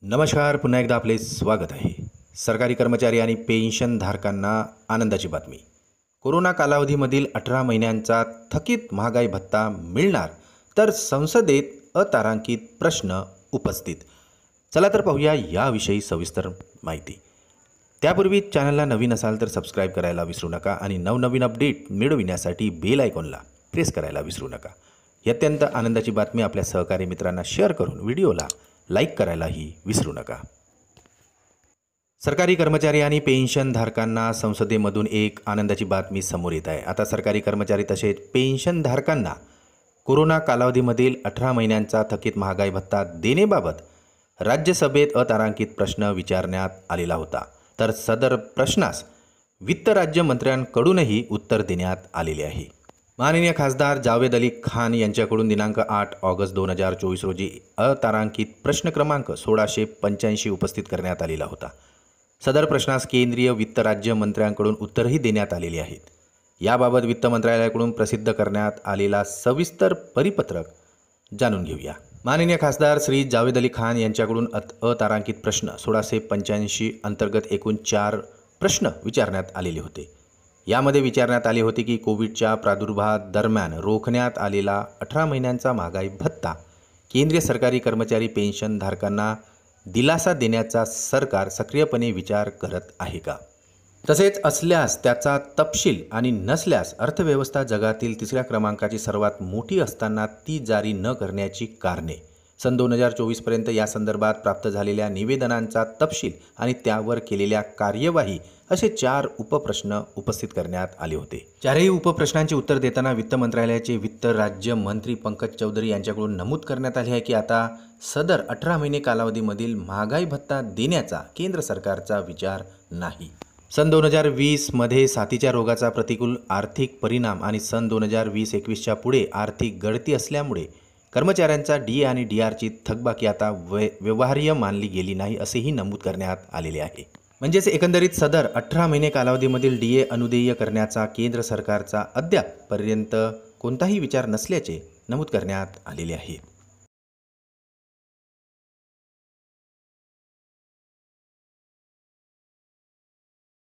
नमस्कार, पुन्हा एकदा आपले स्वागत आहे. सरकारी कर्मचारी आणि पेन्शनधारकांना आनंदाची बातमी. कोरोना कालावधीमधील 18 महिन्यांचा थकीत महागाई भत्ता मिळणार, तर संसदेत अतारांकित प्रश्न उपस्थित. चला तर पाहूया याविषयी सविस्तर माहिती. त्यापूर्वी चॅनलला नवीन असाल तर सबस्क्राईब करायला विसरू नका आणि नवनवीन अपडेट मिळविण्यासाठी बेल आयकॉनला प्रेस करायला विसरू नका. ही अत्यंत आनंदाची बातमी आपल्या सहकारी मित्रांना शेअर करून व्हिडिओला लाईक करायलाही विसरू नका. सरकारी कर्मचारी आणि पेन्शनधारकांना संसदेमधून एक आनंदाची बातमी समोर येत आहे. आता सरकारी कर्मचारी तसेच पेन्शनधारकांना कोरोना कालावधीमधील 18 महिन्यांचा थकीत महागाई भत्ता देण्याबाबत राज्यसभेत अतारांकित प्रश्न विचारण्यात आलेला होता. तर सदर प्रश्नास वित्त राज्यमंत्र्यांकडूनही उत्तर देण्यात आलेले आहे. माननीय खासदार जावेद अली खान यांच्याकडून दिनांक 8 ऑगस्ट 2024 रोजी अतारांकित प्रश्न क्रमांक 1685 उपस्थित करण्यात आलेला होता. सदर प्रश्नास केंद्रीय वित्त राज्यमंत्र्यांकडून उत्तरही देण्यात आलेली आहेत. याबाबत वित्त मंत्रालयाकडून प्रसिद्ध करण्यात आलेला सविस्तर परिपत्रक जाणून घेऊया. माननीय खासदार श्री जावेद अली खान यांच्याकडून अतारांकित प्रश्न 1685 अंतर्गत एकूण 4 प्रश्न विचारण्यात आलेले होते. यामध्ये विचारण्यात आले होते की कोविडच्या प्रादुर्भावादरम्यान रोखण्यात आलेला 18 महिन्यांचा महागाई भत्ता केंद्रीय सरकारी कर्मचारी पेन्शनधारकांना दिलासा देण्याचा सरकार सक्रियपणे विचार करत आहे का? तसेच असल्यास त्याचा तपशील आणि नसल्यास अर्थव्यवस्था जगातील 3ऱ्या क्रमांकाची सर्वात मोठी असताना ती जारी न करण्याची कारणे, सन 2024 पर्यंत या संदर्भात प्राप्त झालेल्या निवेदनांचा तपशील आणि त्यावर केलेल्या कार्यवाही असे 4 उपप्रश्न उपस्थित करण्यात आले होते. 4ही उपप्रश्नांची उत्तर देताना वित्त मंत्रालयाचे वित्त राज्यमंत्री पंकज चौधरी यांच्याकडून नमूद करण्यात आले आहे की आता सदर 18 महिने कालावधीमधील महागाई भत्ता देण्याचा केंद्र सरकारचा विचार नाही. सन 2020 मध्ये साथीच्या रोगाचा प्रतिकूल आर्थिक परिणाम आणि सन 2020-21च्या पुढे आर्थिक गळती असल्यामुळे कर्मचाऱ्यांचा DA आणि DRची थकबाकी आता व्यवहार्य मानली गेली नाही असेही नमूद करण्यात आलेले आहे. म्हणजेच एकंदरीत सदर 18 महिने कालावधीमधील DA अनुदेय करण्याचा केंद्र सरकारचा अद्यापपर्यंत कोणताही विचार नसल्याचे नमूद करण्यात आलेले आहे.